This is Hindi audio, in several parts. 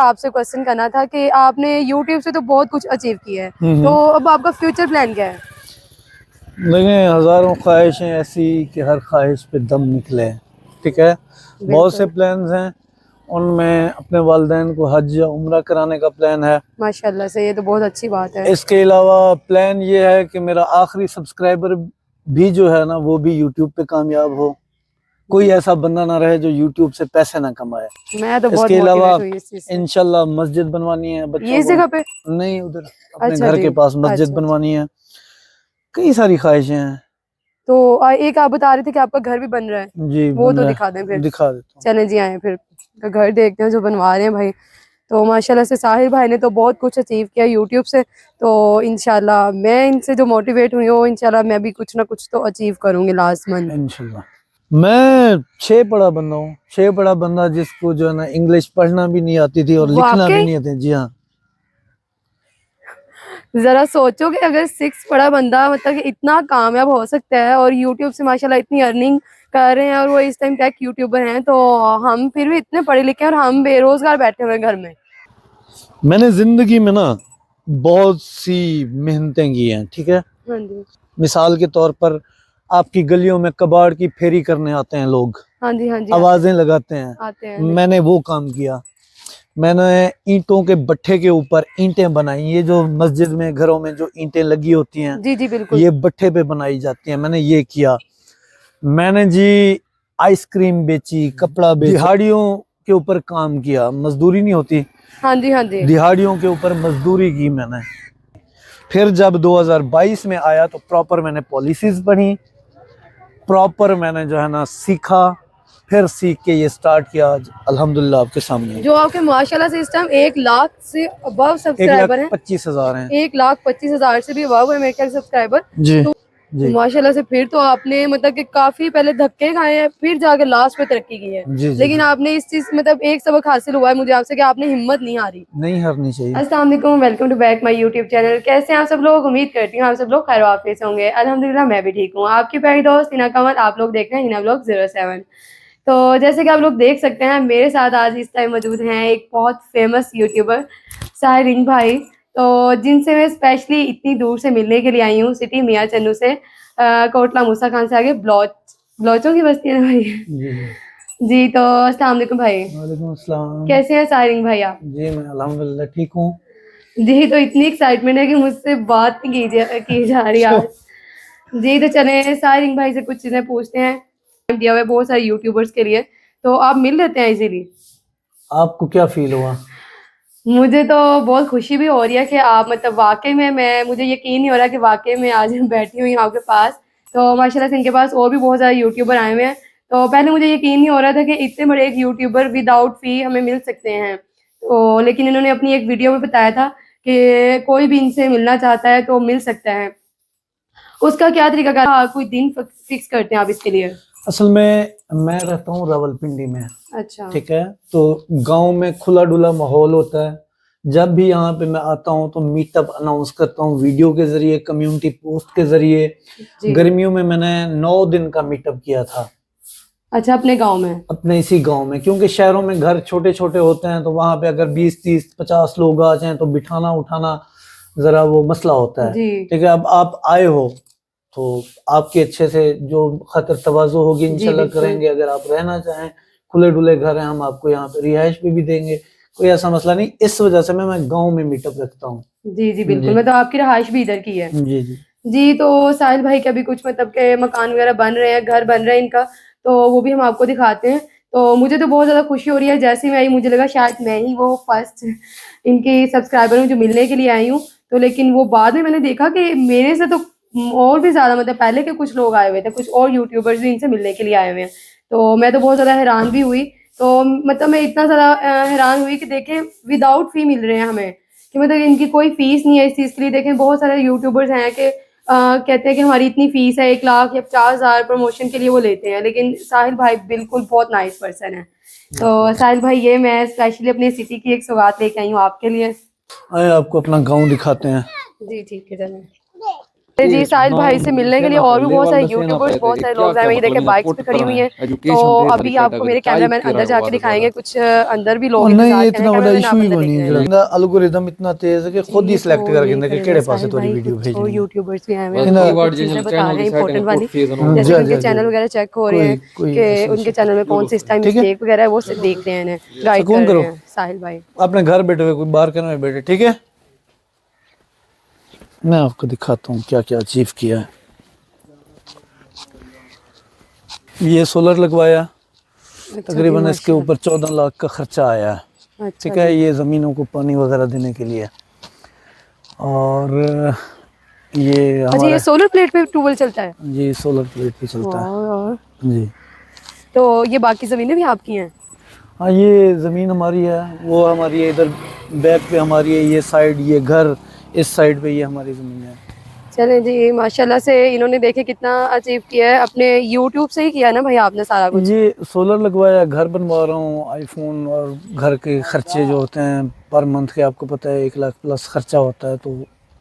आपसे क्वेश्चन करना था कि आपने यूट्यूब से तो बहुत कुछ अचीव किया है, तो अब आपका फ्यूचर प्लान क्या है? देखें, हज़ारों ख्वाहिशें ऐसी कि हर ख्वाहिश पे दम निकले। ठीक है, बहुत से बिल्कुल। प्लान्स हैं, उनमें अपने वालिदैन को हज या उम्रा कराने का प्लान है। माशाल्लाह से, ये तो बहुत अच्छी बात है। इसके अलावा प्लान ये है कि मेरा आखिरी सब्सक्राइबर भी जो है ना, वो भी यूट्यूब पे कामयाब हो। कोई ऐसा बंदा ना रहे जो यूट्यूब से पैसे ना कमाए। मैं तो बहुत इसके अलावा मोटिवेट हुई इस चीज से। इंशाल्लाह मस्जिद बनवानी है ये बच्चों इस को। जगह पे? नहीं, उधर अपने अच्छा घर जी। के पास मस्जिद अच्छा अच्छा। बनवानी है। कई सारी ख्वाहिशें हैं। तो एक आप बता रहे थे कि आपका घर भी बन रहा है, जी, वो बन तो रहा दिखा दें है, फिर। दिखा देता हूँ। चलें जी, आए फिर तो घर देखते हैं जो बनवा रहे हैं भाई। तो माशाल्लाह से साहिल भाई ने तो बहुत कुछ अचीव किया यूट्यूब से, तो इंशाल्लाह मैं इनसे जो मोटिवेट हुई हूँ, इंशाल्लाह मैं भी कुछ ना कुछ तो अचीव करूंगी लास्ट मंथ। इंशाल्लाह। मैं 6 पढ़ा बंदा हूँ, 6 पढ़ा बंदा जिसको जो है ना इंग्लिश पढ़ना भी नहीं आती थी और लिखना भी वाकई नहीं आती। जी हाँ। जरा सोचो कि अगर 6 पढ़ा बंदा मतलब कि इतना कामयाब हो सकता है और यूट्यूब से माशाल्लाह इतनी अर्निंग कर रहे हैं, और वो इस टाइम टेक यूट्यूबर हैं, तो हम फिर भी इतने पढ़े लिखे हैं और हम बेरोजगार बैठे हुए हैं घर में। मैंने जिंदगी में ना बहुत सी मेहनतें की हैं। ठीक है, हाँ जी। मिसाल के तौर पर आपकी गलियों में कबाड़ की फेरी करने आते हैं लोग, हाँ जी। हाँ जी, आवाजें लगाते हैं। आते हैं मैंने बिल्कुल। वो काम किया। मैंने ईंटों के भट्ठे के ऊपर ईंटें बनाई। ये जो मस्जिद में घरों में जो ईंटें लगी होती हैं, जी जी बिल्कुल। ये भट्ठे पे बनाई जाती हैं। मैंने ये किया। मैंने जी आइसक्रीम बेची, कपड़ा बेचा, दिहाड़ियों के ऊपर काम किया। मजदूरी नहीं होती, हाँ जी। हाँ जी। दिहाड़ियों के ऊपर मजदूरी की मैंने। फिर जब 2022 में आया तो प्रॉपर मैंने पॉलिसीज पढ़ी, प्रॉपर मैंने जो है ना सीखा, फिर सीख के ये स्टार्ट किया। आज अल्हम्दुलिल्लाह आपके सामने जो आपके माशाल्लाह से इस टाइम 1 लाख से अबव सब्सक्राइबर हैं। 1,25,000 हैं। 1,25,000 से भी अबव है मेरे ख्याल सब्सक्राइबर। जी तो जी माशाल्लाह से फिर तो आपने मतलब कि काफी पहले धक्के खाए हैं, फिर जाके लास्ट पे तरक्की की है। जी जी लेकिन जी। आपने इस चीज मतलब एक सबक हासिल हुआ है मुझे आपसे कि आपने हिम्मत नहीं हारी। नहीं हारनी चाहिए। अस्सलाम वालेकुम, welcome to back my YouTube channel. कैसे हैं आप सब लोग? उम्मीद करती हूँ आप सब लोग खैर वाफियत से होंगे। अल्हम्दुलिल्लाह मैं भी ठीक हूँ। आपकी प्यारी दोस्त हिना कमल, आप लोग देख रहे हैं हिना ब्लॉग 07। तो जैसे कि आप लोग देख सकते हैं, मेरे साथ आज इस टाइम मौजूद हैं एक बहुत फेमस यूट्यूबर साहिल भाई, तो जिनसे मैं स्पेशली इतनी दूर से मिलने के लिए आई हूँ, सिटी मियाँ चन्नू से, कोटला मूसा खान से आगे ब्लॉचों की बस्ती है ना भाई। जी जी। जी, तो अस्सलाम वालेकुम भाई। वालेकुम अस्सलाम। कैसे हैं साहिल भाई आप? जी मैं अल्हम्दुलिल्लाह ठीक हूँ। जी, तो इतनी एक्साइटमेंट है कि मुझसे बात नहीं की जा रही क्यों? आज। जी, तो चलें साहिल भाई से कुछ चीज़ें पूछते हैं। दिया हुआ है बहुत सारे यूट्यूबर्स के लिए, तो आप मिल लेते हैं इजीली? आपको क्या फील हुआ? मुझे तो बहुत खुशी भी हो रही है कि आप मतलब वाक़ई में मुझे यकीन नहीं हो रहा कि वाक़ई में आज मैं बैठी हुई हूँ आपके पास। तो माशाल्लाह से इनके पास और भी बहुत ज़्यादा यूट्यूबर आए हुए हैं। तो पहले मुझे यकीन नहीं हो रहा था कि इतने बड़े एक यूट्यूबर विदाउट फ़ी हमें मिल सकते हैं। तो लेकिन इन्होंने अपनी एक वीडियो में बताया था कि कोई भी इनसे मिलना चाहता है तो मिल सकता है। उसका क्या तरीकाकार, कोई दिन फ़िक्स करते हैं आप इसके लिए? असल में मैं रहता हूँ रावलपिंडी में। अच्छा। ठीक है, तो गांव में खुला डुला माहौल होता है। जब भी यहाँ पे मैं आता हूँ तो मीटअप अनाउंस करता हूँ वीडियो के जरिए, कम्युनिटी पोस्ट के जरिए। जी। गर्मियों में मैंने 9 दिन का मीटअप किया था अच्छा, अपने गाँव में? अपने इसी गांव में, क्योंकि शहरों में घर छोटे छोटे होते हैं, तो वहां पे अगर 20 30 50 लोग आ जाएं तो बिठाना उठाना जरा वो मसला होता है। जी। ठीक है, अब आप आए हो तो आपके अच्छे से जो खतर तवाज़ो होगी जी, इंशाल्लाह बिल्कुल। करेंगे। अगर आप रहना चाहें, खुले डुले घर हैं, हम आपको यहाँ पे रिहाइश भी देंगे, कोई ऐसा मसला नहीं। इस वजह से मैं गांव में मीटअप रखता हूँ। जी, जी, बिल्कुल। जी मतलब आपकी रहाइश भी इधर की है। जी जी। जी, तो साहिल भाई के अभी कुछ मतलब के मकान वगैरह बन रहे हैं, घर बन रहा है इनका, तो वो भी हम आपको दिखाते हैं। तो मुझे तो बहुत ज़्यादा खुशी हो रही है, जैसे ही मैं आई मुझे लगा शायद मैं ही वो फर्स्ट इनकी सब्सक्राइबर हूँ जो मिलने के लिए आई हूँ। तो लेकिन वो बाद में मैंने देखा कि मेरे से तो और भी ज़्यादा मतलब पहले के कुछ लोग आए हुए थे, कुछ और यूट्यूबर्स भी इनसे मिलने के लिए आए हुए हैं। तो मैं तो बहुत ज़्यादा हैरान भी हुई। तो मतलब मैं इतना ज़्यादा हैरान हुई कि देखें विदाउट फ़ी मिल रहे हैं हमें, कि मतलब इनकी कोई फ़ीस नहीं है इस चीज़ के लिए। देखें बहुत सारे यूट्यूबर्स हैं कि कहते हैं कि हमारी इतनी फ़ीस है 1 लाख या 50,000 प्रमोशन के लिए वो लेते हैं, लेकिन साहिल भाई बिल्कुल बहुत नाइस पर्सन है। तो साहिल भाई, ये मैं स्पेशली अपनी सिटी की एक सौगात लेके आई हूँ आपके लिए। आए आपको अपना गांव दिखाते हैं। जी, ठीक है, चलें। जी साहिल भाई से मिलने के लिए और भी बहुत सारे यूट्यूबर्स, बहुत सारे लोग हैं। ये देखे बाइक्स पे खड़ी हुई हैं, तो अभी आपको मेरे कैमरामैन अंदर जाके दिखाएंगे। कुछ अंदर भी लोग नहीं इंतजार इतना कर बड़ा रहे हैं, इशू ही कैमरामैन आप कोई अंदर देख नहीं रहे हैं। है। एल्गोरिदम इतना तेज है कि खुद ही सिलेक्ट तो करके ये देंगे कि खड़े केड़े हैं पासे साहिल थोड़ी भाई, वीडियो कुछ और भेजनी है। यूट्यूबर्स भी आए हुए हैं, इन्हें- वो कुछ चीजें बता रहे हैं इंपॉर्टेंट वाली, जैसे जा कि उनके जा चैनल जा वगैरह चेक हो रहे हैं कोई कि ऐसा उनके इशू चैनल में कौन सी इस टाइम ठीक है। मिस्टेक वगैरह है, वो देख रहे हैं, इन्हें गाइड सुकून कर रहे करो, हैं साहिल भाई। अपने घर बैठे हुए कोई बाहर करने में बैठे, ठीक है। मैं आपको दिखाता हूँ क्या क्या अचीव किया है। ये सोलर लगवाया, अच्छा जी, तकरीबन इसके माशाल्लाह। ऊपर 14 लाख का खर्चा आया है, अच्छा ठीक है। जी। ये ज़मीनों को पानी वगैरह देने के लिए। और ये अच्छा, ये हमारा सोलर प्लेट पे ट्यूबवेल चलता है? ये सोलर प्लेट पे चलता है और जी। तो ये बाकी जमीनें भी आपकी हैं? हाँ ये ज़मीन हमारी है, वो हमारी है, इधर बैक पे हमारी है, ये साइड, ये घर इस साइड पे, ये हमारी ज़मीन है। चलें जी, माशाल्लाह से इन्होंने देखे कितना अचीव किया है, अपने यूट्यूब से ही किया ना भाई आपने सारा कुछ? ये सोलर लगवाया, घर बनवा रहा हूँ, आईफोन और घर के खर्चे जो होते हैं पर मंथ के, आपको पता है 1 लाख प्लस खर्चा होता है, तो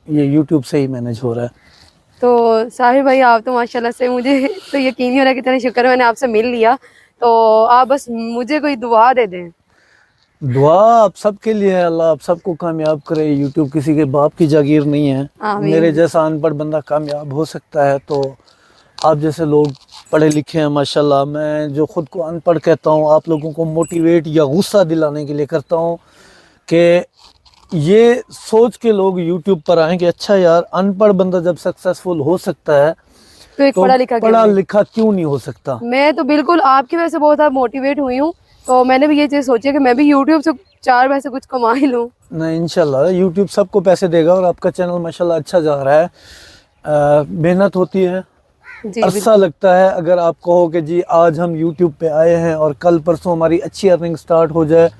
ये यूट्यूब से ही मैनेज हो रहा है। तो साहिर भाई आप तो माशाल्लाह से, मुझे तो यकीन नहीं हो रहा कितना शुक्र है मैंने आपसे मिल लिया। तो आप बस मुझे कोई दुआ दे दें। दुआ आप सबके लिए है, अल्लाह आप सबको कामयाब करे। यूट्यूब किसी के बाप की जागीर नहीं है। आमीन। मेरे जैसा अनपढ़ बंदा कामयाब हो सकता है, तो आप जैसे लोग पढ़े लिखे हैं माशाल्लाह। मैं जो खुद को अनपढ़ कहता हूँ, आप लोगों को मोटिवेट या गुस्सा दिलाने के लिए करता हूँ कि ये सोच के लोग यूट्यूब पर आएँ कि अच्छा यार, अनपढ़ बंदा जब सक्सेसफुल हो सकता है तो एक तो पढ़ा लिखा पढ़ा लिखा क्यों नहीं हो सकता। मैं तो बिल्कुल आपकी वजह से बहुत ज़्यादा मोटिवेट हुई हूँ। तो मैंने भी ये चीज़ सोची है कि मैं भी यूट्यूब से 4 पैसे कुछ कमा ही लूँ। नहीं इंशाल्लाह यूट्यूब सबको पैसे देगा, और आपका चैनल माशाल्लाह अच्छा जा रहा है। मेहनत होती है, जी अरसा लगता है। अगर आप कहो कि जी आज हम यूट्यूब पे आए हैं और कल परसों हमारी अच्छी अर्निंग स्टार्ट हो जाए,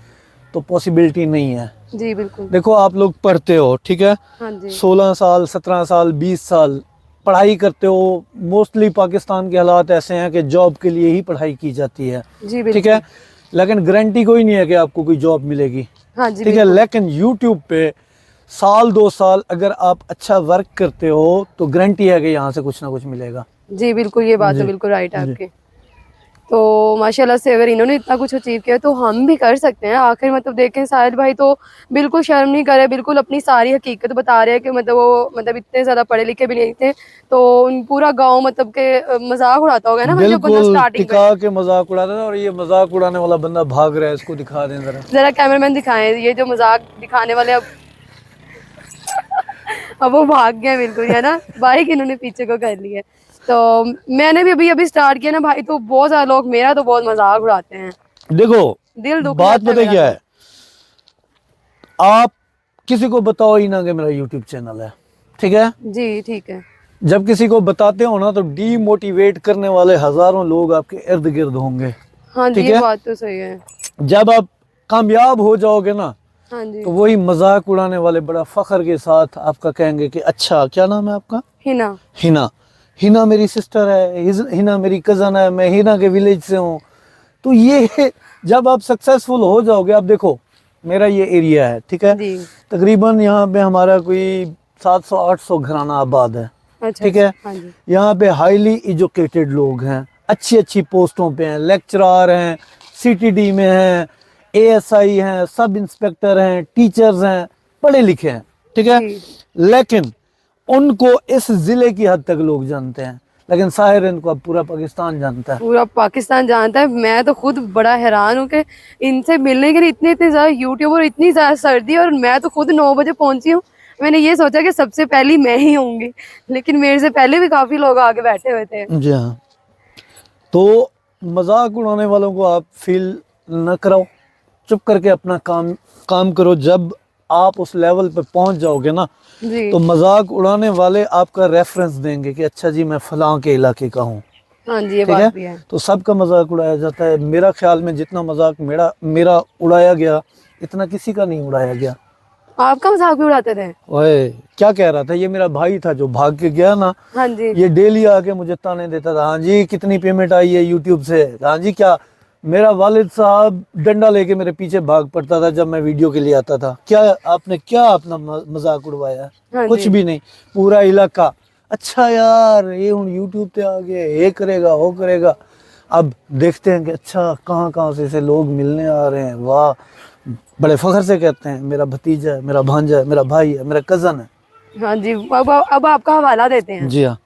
तो पॉसिबिलिटी नहीं है। जी बिल्कुल। देखो आप लोग पढ़ते हो, ठीक है, हाँ जी 16 साल 17 साल 20 साल पढ़ाई करते हो। मोस्टली पाकिस्तान के हालात ऐसे हैं कि जॉब के लिए ही पढ़ाई की जाती है, जी ठीक बिल्कुल। है, लेकिन गारंटी कोई नहीं है कि आपको कोई जॉब मिलेगी, हाँ जी ठीक है। बिल्कुल। लेकिन यूट्यूब पे साल 2 साल अगर आप अच्छा वर्क करते हो तो गारंटी है कि यहाँ से कुछ ना कुछ मिलेगा। जी बिल्कुल, ये बात तो जी बिल्कुल राइट है जी। आपकी। तो माशाल्लाह से अगर इन्होंने इतना कुछ अचीव किया तो हम भी कर सकते हैं। आखिर मतलब देखें साहिल भाई तो बिल्कुल शर्म नहीं करे, बिल्कुल अपनी सारी हकीकत बता रहे हैं कि मतलब वो मतलब इतने ज़्यादा पढ़े लिखे भी नहीं थे, तो उन पूरा गांव मतलब के मजाक उड़ाता होगा ना भाई जब बंदा बिल्कुल स्टार्टिंग पे। टिका के मजाक उड़ा रहा है, और ये मजाक उड़ाने वाला बंदा भाग रहा है, इसको दिखा दें जरा। जरा कैमरामैन दिखाएं, ये जो मजाक दिखाने वाले अब वो भाग गए बिल्कुल, है ना, बाइक इन्होंने पीछे को कर लिया। तो मैंने भी अभी अभी स्टार्ट किया ना भाई, तो बहुत ज्यादा लोग मेरा तो बहुत मजाक उड़ाते हैं, देखो दिल दुख बात जाता है पता है मेरा क्या तो। है, आप किसी को बताओ ही ना कि मेरा यूट्यूब चैनल है, ठीक है। जी ठीक है। जब किसी को बताते हो ना तो डीमोटिवेट करने वाले हजारों लोग आपके इर्द गिर्द होंगे, हाँ जी ठीक ये है। बात तो सही है। जब आप कामयाब हो जाओगे ना, हाँ जी। तो वही मजाक उड़ाने वाले बड़ा फख्र के साथ आपका कहेंगे कि अच्छा क्या नाम है आपका? हिना। हिना। हिना मेरी सिस्टर है, हिना मेरी कज़न है, मैं हिना के विलेज से हूँ। तो ये जब आप सक्सेसफुल हो जाओगे, आप देखो मेरा ये एरिया है, ठीक है, जी। तकरीबन यहाँ पे हमारा कोई 700-800 घराना आबाद है, अच्छा ठीक है। अच्छा। हाँ जी। यहाँ पे हाईली एजुकेटेड लोग हैं, अच्छी अच्छी पोस्टों पे हैं, लेक्चरर हैं, सीटीडी में हैं, एएसआई हैं, सब इंस्पेक्टर हैं, टीचर्स हैं, पढ़े लिखे हैं, ठीक है। जी। लेकिन उनको इस जिले की हद तक लोग जानते हैं, लेकिन साहिर इनको अब पूरा पाकिस्तान जानता है। पूरा पाकिस्तान जानता है। मैं तो खुद बड़ा हैरान हूँ कि इनसे मिलने के लिए इतने इतने ज्यादा यूट्यूबर, इतनी ज्यादा सर्दी, और मैं तो खुद 9 बजे पहुंची हूँ। मैंने ये सोचा कि सबसे पहली मैं ही होंगी, लेकिन मेरे से पहले भी काफी लोग आगे बैठे हुए थे। जी हाँ। तो मजाक उड़ाने वालों को आप फील न कराओ, चुप करके अपना काम करो। जब आप उस लेवल पे पहुंच जाओगे ना, जी। तो मजाक उड़ाने वाले आपका रेफरेंस देंगे कि अच्छा जी मैं फलां के इलाके का हूँ, हाँ जी ये ठीक बात है। भी है। तो सबका मजाक उड़ाया जाता है। मेरा ख्याल में जितना मजाक मेरा उड़ाया गया, इतना किसी का नहीं उड़ाया गया। आपका मजाक भी उड़ाते थे? ओए क्या कह रहा था, ये मेरा भाई था जो भाग के गया ना, हाँ जी। ये डेली आके मुझे ताने देता था, हाँ जी कितनी पेमेंट आई है यूट्यूब से, हाँ जी क्या। मेरा वालिद साहब डंडा लेके मेरे पीछे भाग पड़ता था जब मैं वीडियो के लिए आता था। क्या आपने क्या अपना मजाक उड़वाया? हाँ कुछ जी। भी नहीं। पूरा इलाका अच्छा यार ये हुन यूट्यूब पे आ गए, ये करेगा वो करेगा। अब देखते हैं कि अच्छा कहाँ कहाँ से लोग मिलने आ रहे हैं, वाह। बड़े फख्र से कहते हैं मेरा भतीजा है, मेरा भांजा है, मेरा भाई है, मेरा कजन है। हाँ जी, अब आपका हवाला देते हैं। जी हाँ,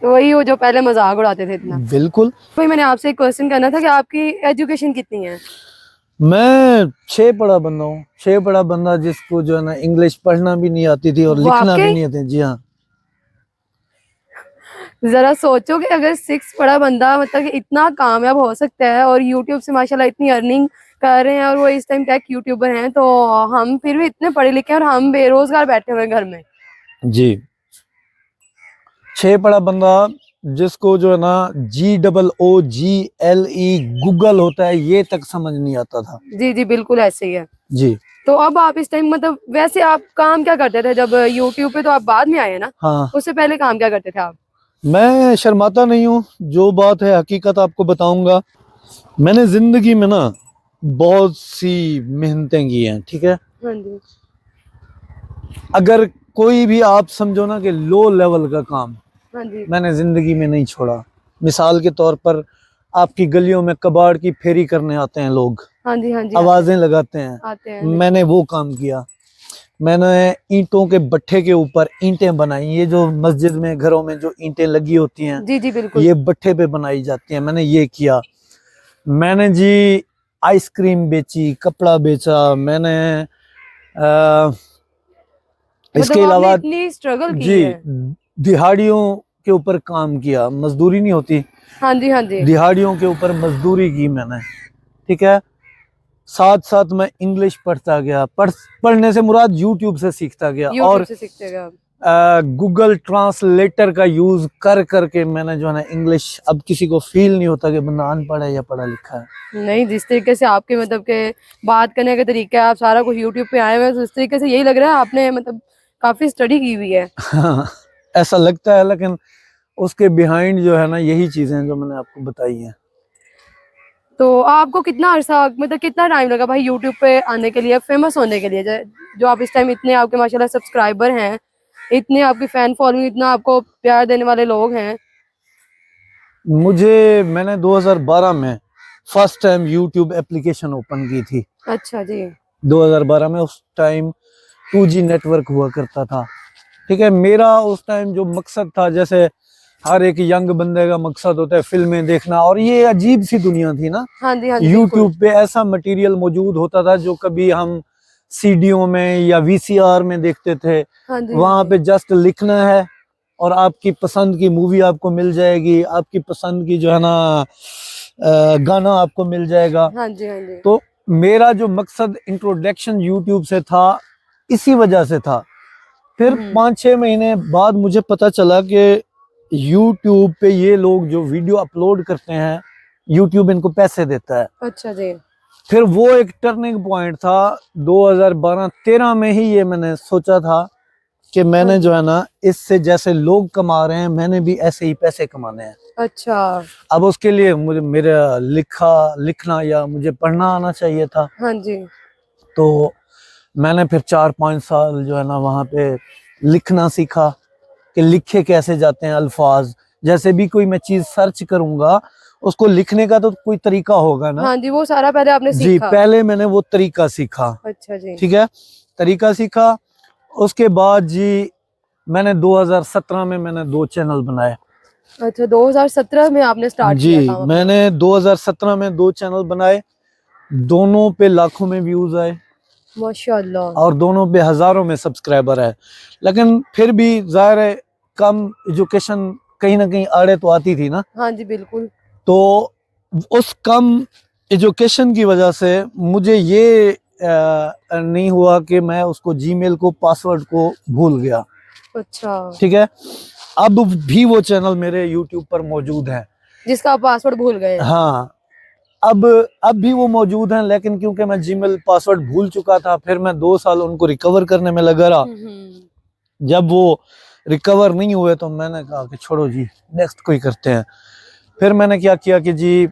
तो वही वो जो पहले मजाक उड़ाते थे इतना। बिल्कुल। भाई मैंने आपसे एक क्वेश्चन करना था कि आपकी एजुकेशन कितनी है? मैं 6 पढ़ा बंदा हूँ, 6 पढ़ा बंदा जिसको जो है ना इंग्लिश पढ़ना भी नहीं आती थी और लिखना भी वाकई? नहीं आती। जी हाँ। जरा सोचो कि अगर 6 पढ़ा बंदा मतलब कि इतना कामयाब हो सकता है और यूट्यूब से माशाल्लाह इतनी अर्निंग कर रहे हैं और वो इस टाइम टेक यूट्यूबर हैं, तो हम फिर भी इतने पढ़े लिखे हैं और हम बेरोजगार बैठे हुए हैं घर में। जी, 6 पढ़ा बंदा जिसको जो है ना GOOGLE गूगल होता है ये तक समझ नहीं आता था। जी जी, बिल्कुल ऐसे ही है। जी तो अब आप इस टाइम मतलब वैसे आप काम क्या करते थे जब यूट्यूब पे? तो आप बाद में आए ना, हाँ, उससे पहले काम क्या करते थे आप? मैं शर्माता नहीं हूँ, जो बात है हकीकत आपको बताऊंगा। मैंने जिंदगी में ना बहुत सी मेहनतें की हैं, ठीक है। हाँ जी। अगर कोई भी आप समझो ना कि लो लेवल का काम हाँ जी। मैंने जिंदगी में नहीं छोड़ा। मिसाल के तौर पर आपकी गलियों में कबाड़ की फेरी करने आते हैं लोग, हाँ जी। हाँ जी, आवाजें लगाते हैं, आते हैं। मैंने वो काम किया। मैंने ईंटों के भट्ठे के ऊपर ईंटें बनाई, ये जो मस्जिद में घरों में जो ईंटें लगी होती हैं जी जी, बिल्कुल। ये भट्ठे पे बनाई जाती हैं, मैंने ये किया। मैंने जी आइसक्रीम बेची, कपड़ा बेचा, मैंने इसके मतलब आपने अलावा इतनी स्ट्रगल की जी है। दिहाड़ियों के ऊपर काम किया, मजदूरी नहीं होती, हाँ जी। हाँ जी। दिहाड़ियों के ऊपर मजदूरी की मैंने, ठीक है। साथ साथ मैं इंग्लिश पढ़ता गया, पढ़ने से मुराद यूट्यूब से सीखता गया यूट्यूब और से सीखते गए आप? गूगल ट्रांसलेटर का यूज कर करके मैंने जो है ना इंग्लिश, अब किसी को फील नहीं होता कि बंदा अनपढ़ है या पढ़ा लिखा है। नहीं, जिस तरीके से आपके मतलब के बात करने का तरीका है, आप सारा कुछ यूट्यूब पे आए हुए हैं, तो इस तरीके से यही लग रहा है आपने मतलब काफी स्टडी की हुई है। हाँ, ऐसा लगता है, लेकिन उसके बिहाइंड जो है ना यही चीजें हैं जो मैंने आपको बताई हैं। तो आपको कितना अरसा मतलब कितना टाइम लगा भाई यूट्यूब पे आने के लिए, फेमस होने के लिए, जो आप इस टाइम इतने आपके माशाल्लाह सब्सक्राइबर हैं, इतने आपकी फैन फॉलोइंग, इतना आपको प्यार देने वाले लोग हैं? मैंने 2012 में first time YouTube application open की थी। अच्छा जी। 2012 में, उस टाइम 2G नेटवर्क हुआ करता था, ठीक है। मेरा उस टाइम जो मकसद था, जैसे हर एक यंग बंदे का मकसद होता है फिल्में देखना, और ये अजीब सी दुनिया थी ना। हाँ जी। हाँ जी, यूट्यूब पे ऐसा मटेरियल मौजूद होता था जो कभी हम सीडीओ में या VCR में देखते थे। हाँ जी। वहां पे जस्ट लिखना है और आपकी पसंद की मूवी आपको मिल जाएगी, आपकी पसंद की जो है ना गाना आपको मिल जाएगा। हाँ जी। हाँ जी। तो मेरा जो मकसद इंट्रोडक्शन यूट्यूब से था, इसी वजह से था। फिर 5-6 महीने बाद मुझे पता चला कि यूट्यूब पे ये लोग जो वीडियो अपलोड करते हैं, यूट्यूब इनको पैसे देता है। अच्छा जी। फिर वो एक टर्निंग पॉइंट था 2012-13 में ही, ये मैंने सोचा था कि मैंने जो है ना इससे जैसे लोग कमा रहे हैं मैंने भी ऐसे ही पैसे कमाने हैं। अच्छा। अब उसके लिए मुझे मेरा लिखना या मुझे पढ़ना आना चाहिए था। हाँ जी। तो मैंने फिर 4-5 साल जो है ना वहाँ पे लिखना सीखा कि लिखे कैसे जाते हैं अल्फाज। जैसे भी कोई मैं चीज सर्च करूंगा उसको लिखने का तो कोई तरीका होगा ना। हाँ जी, वो सारा पहले आपने जी, सीखा। पहले मैंने वो तरीका सीखा। अच्छा जी। ठीक है, तरीका सीखा। उसके बाद जी मैंने 2017 में मैंने 2 चैनल बनाए। अच्छा, 2017 में आपने स्टार्ट जी, किया काम अपना? मैंने 2017 में 2 चैनल बनाए, दोनों पे लाखों में व्यूज आए माशाल्लाह। और दोनों पे हजारों में सब्सक्राइबर है। लेकिन फिर भी जाहिर है कम एजुकेशन कहीं ना कहीं आड़े तो आती थी ना। हाँ जी, बिल्कुल। तो उस कम एजुकेशन की वजह से मुझे ये नहीं हुआ कि मैं उसको जीमेल को पासवर्ड को भूल गया। अच्छा। ठीक है, अब भी वो चैनल मेरे यूट्यूब पर मौजूद है जिसका आप पासवर्ड भूल गए? हाँ, अब भी वो मौजूद हैं, लेकिन क्योंकि मैं जीमेल पासवर्ड भूल चुका था, फिर मैं 2 साल उनको रिकवर करने में लगा रहा। जब वो रिकवर नहीं हुए तो मैंने कहा कि छोड़ो जी, नेक्स्ट कोई करते हैं। फिर मैंने क्या किया कि जी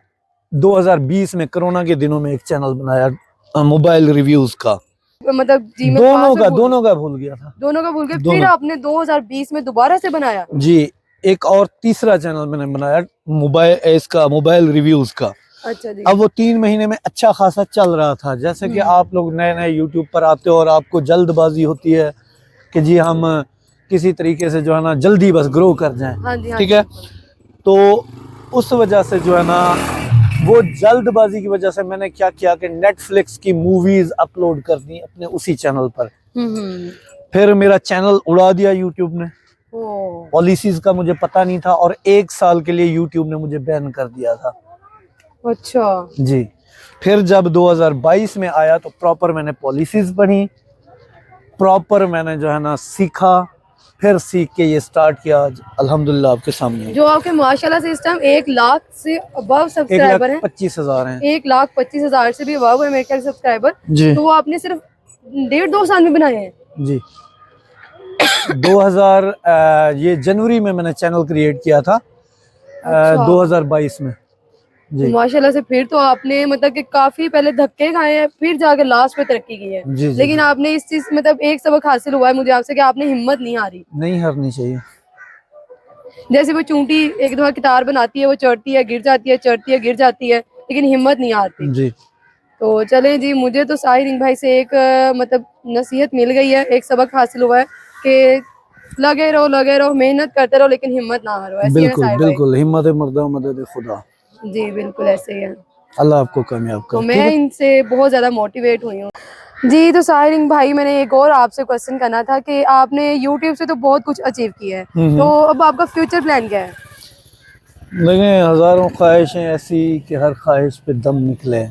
2020 में कोरोना के दिनों में एक चैनल बनाया मोबाइल रिव्यूज का। मतलब जी मैं दोनों का भूल गया था। दोनों का भूल गए। फिर दोनों। आपने 2020 में दोबारा से बनाया? जी, एक और तीसरा चैनल मैंने बनाया मोबाइल रिव्यूज का। अच्छा जी। अब वो 3 महीने में अच्छा खासा चल रहा था। जैसे कि आप लोग नए नए यूट्यूब पर आते हो और आपको जल्दबाजी होती है कि जी हम किसी तरीके से जो है ना जल्दी बस ग्रो कर जाएं। हाँ जी, हाँ ठीक जी। है, तो उस वजह से जो है ना वो जल्दबाजी की वजह से मैंने क्या किया कि नेटफ्लिक्स की मूवीज अपलोड कर दी अपने उसी चैनल पर। फिर मेरा चैनल उड़ा दिया यूट्यूब ने। पॉलिसीज का मुझे पता नहीं था और 1 साल के लिए यूट्यूब ने मुझे बैन कर दिया था। अच्छा जी, फिर जब 2022 में आया तो प्रॉपर मैंने पॉलिसीज पढ़ी, प्रॉपर मैंने जो है ना सीखा, फिर सीख के ये स्टार्ट किया। अल्हम्दुलिल्लाह आपके सामने जो आपके माशाल्लाह से इस टाइम 1 लाख से अबव सब्सक्राइबर हैं। 1,25,000 हैं। 1,25,000 से भी अबव है मेरे ख्याल सब्सक्राइबर। जी। तो वो आपने सिर्फ 1.5-2 साल में बनाए हैं? जी 2000 ये जनवरी में मैंने चैनल क्रिएट किया था। अच्छा। 2022 में। जी माशाल्लाह से फिर तो आपने मतलब कि काफी पहले धक्के खाए हैं, फिर जाके लास्ट पे तरक्की की है। जी। लेकिन जी। आपने इस चीज मतलब एक सबक हासिल हुआ है मुझे आपसे कि आपने हिम्मत नहीं हारी। नहीं हारनी चाहिए। जैसे वो चूंटी एक दफा कितार बनाती है, वो चढ़ती है गिर जाती है, चढ़ती है गिर जाती है, लेकिन हिम्मत नहीं हारती। जी। तो चले जी, मुझे तो साहिर भाई से एक मतलब नसीहत मिल गई है, एक सबक हासिल हुआ है कि लगे रहो, मेहनत करते रहो, लेकिन हिम्मत ना हारो। ऐसे ही है बिल्कुल साहिर भाई? बिल्कुल, हिम्मत मर्दा मदद खुदा। जी बिल्कुल ऐसे ही है। अल्लाह आपको कामयाब तो करे। ठीक मैं है। इनसे बहुत ज्यादा मोटिवेट हुई हूँ। जी तो साहिर भाई, मैंने एक और आपसे क्वेश्चन करना था कि आपने यूट्यूब से तो बहुत कुछ अचीव किया है, तो अब आपका फ्यूचर प्लान क्या है? लेकिन हज़ारों ख्वाहिशें ऐसी कि हर ख्वाहिश पे दम निकले।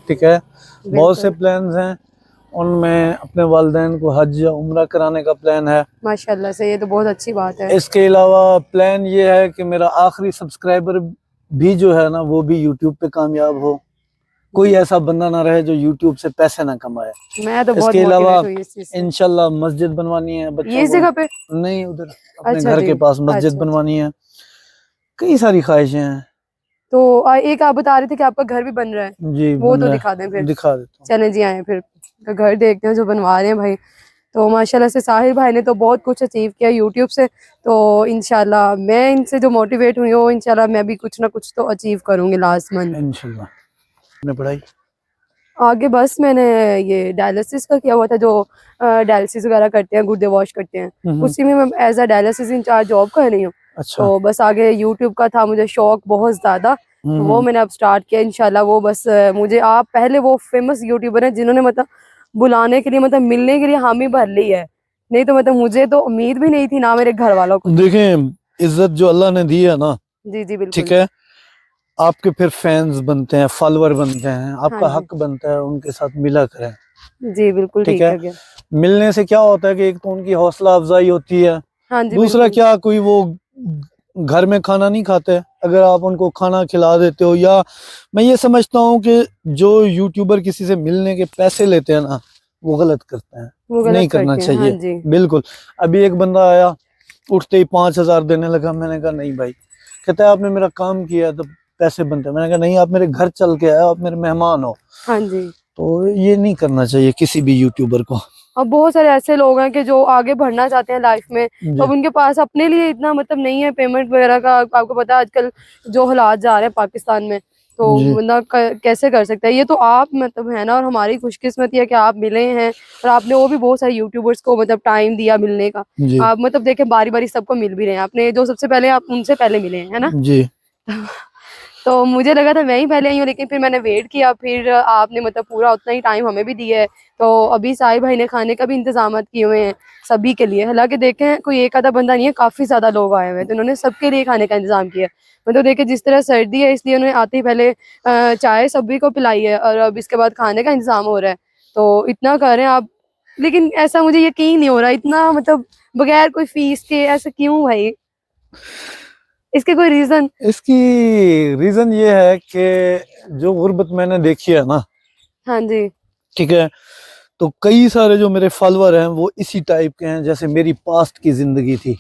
ठीक है, बहुत से बिल्कुल प्लान्स हैं, उनमें अपने वालिदैन को हज या उम्रा कराने का प्लान है। माशाल्लाह से, ये तो बहुत अच्छी बात है। इसके अलावा प्लान ये है कि मेरा आखिरी सब्सक्राइबर भी जो है ना वो भी यूट्यूब पे कामयाब हो। कोई ऐसा बंदा ना रहे जो यूट्यूब से पैसे ना कमाए। मैं तो बहुत इसके अलावा मोटिवेट हुई इस चीज से। इंशाल्लाह मस्जिद बनवानी है ये बच्चों इस को। जगह पे? नहीं, उधर अपने अच्छा घर जी। के पास मस्जिद अच्छा। बनवानी है। कई सारी ख्वाहिशें हैं। तो एक आप बता रहे थे कि आपका घर भी बन रहा है, जी वो बन तो रहा दिखा दें है, फिर। दिखा देता हूँ। चलें जी, आए फिर तो घर देखते हैं जो बनवा रहे हैं भाई। तो माशाल्लाह से साहिर भाई ने तो बहुत कुछ अचीव किया यूट्यूब से। तो इंशाल्लाह मैं इनसे जो मोटिवेट हुई हूँ, इंशाल्लाह मैं भी कुछ ना कुछ तो अचीव करूंगी लास्ट मंथ। इंशाल्लाह। आपने पढ़ाई? आगे बस मैंने ये डायलिसिस का किया हुआ था, जो डायलिसिस वगैरह करते हैं, गुर्दे वॉश करते हैं, उसी में मैं as a dialysis incharge job कर रही हूँ। अच्छा। तो बस आगे यूट्यूब का था मुझे शौक बहुत ज्यादा, तो वो मैंने अब स्टार्ट किया इंशाल्लाह। वो बस मुझे आप पहले वो फेमस यूट्यूबर हैं जिन्होंने मतलब बुलाने के लिए मतलब मिलने के लिए हामी भर ली है, नहीं तो मतलब मुझे तो उम्मीद भी नहीं थी ना मेरे घर वालों को। देखें, इज्जत जो अल्लाह ने दी है ना, जी जी ठीक बिल्कुल। है, आपके फिर फैंस बनते हैं, फॉलोअर बनते हैं, हाँ आपका जी। हक बनता है उनके साथ मिला करें। जी बिल्कुल ठीक ठीक है, है क्या। मिलने से क्या होता है कि एक तो उनकी हौसला अफजाई होती है, हाँ जी दूसरा बिल्कुल। क्या कोई वो घर में खाना नहीं खाते, अगर आप उनको खाना खिला देते हो। या मैं ये समझता हूँ कि जो यूट्यूबर किसी से मिलने के पैसे लेते हैं ना, वो गलत करते हैं, वो नहीं गलत करना करते हैं। हाँ चाहिए। जी। बिल्कुल। अभी एक बंदा आया, उठते ही 5,000 देने लगा। मैंने कहा नहीं भाई, कहता है आपने मेरा काम किया तो पैसे बनते हैं। मैंने कहा नहीं, आप मेरे घर चल के आए, आप मेरे मेहमान हो। हाँ जी। तो ये नहीं करना चाहिए किसी भी यूट्यूबर को। और बहुत सारे ऐसे लोग हैं कि जो आगे बढ़ना चाहते हैं लाइफ में, तो अब जी। उनके पास अपने लिए इतना मतलब नहीं है पेमेंट वगैरह का। आपको पता है आजकल जो हालात जा रहे हैं पाकिस्तान में, तो जी। बंदा कैसे कर सकता है। ये तो आप मतलब है ना, और हमारी खुशकिस्मती है कि आप मिले हैं, और आपने वो भी बहुत सारे यूट्यूबर्स को मतलब टाइम दिया मिलने का। जी। आप मतलब देखें बारी बारी सबको मिल भी रहे हैं, आपने जो सबसे पहले आप उनसे पहले मिले हैं, है ना। जी। तो मुझे लगा था मैं ही पहले आई हूँ, लेकिन फिर मैंने वेट किया, फिर आपने मतलब पूरा उतना ही टाइम हमें भी दिया है। तो अभी साहिब भाई ने खाने का भी इंतजाम किए हुए हैं सभी के लिए। हालांकि देखें कोई एक आधा बंदा नहीं है, काफी ज्यादा लोग आए हुए हैं, तो उन्होंने सबके लिए खाने का इंतजाम किया है। मतलब देखे जिस तरह सर्दी है, इसलिए उन्होंने आते ही पहले चाय सभी को पिलाई है, और अब इसके बाद खाने का इंतजाम हो रहा है। तो इतना कर रहे हैं आप, लेकिन ऐसा मुझे यकीन नहीं हो रहा इतना मतलब बगैर कोई फीस के, ऐसा क्यों भाई, इसके कोई रीजन? इसकी रीजन ये है कि जो गुर्बत मैंने देखी है ना, हाँ जी। ठीक है, तो कई सारे जो मेरे फॉलोअर हैं वो इसी टाइप के हैं जैसे मेरी पास्ट की जिंदगी थी।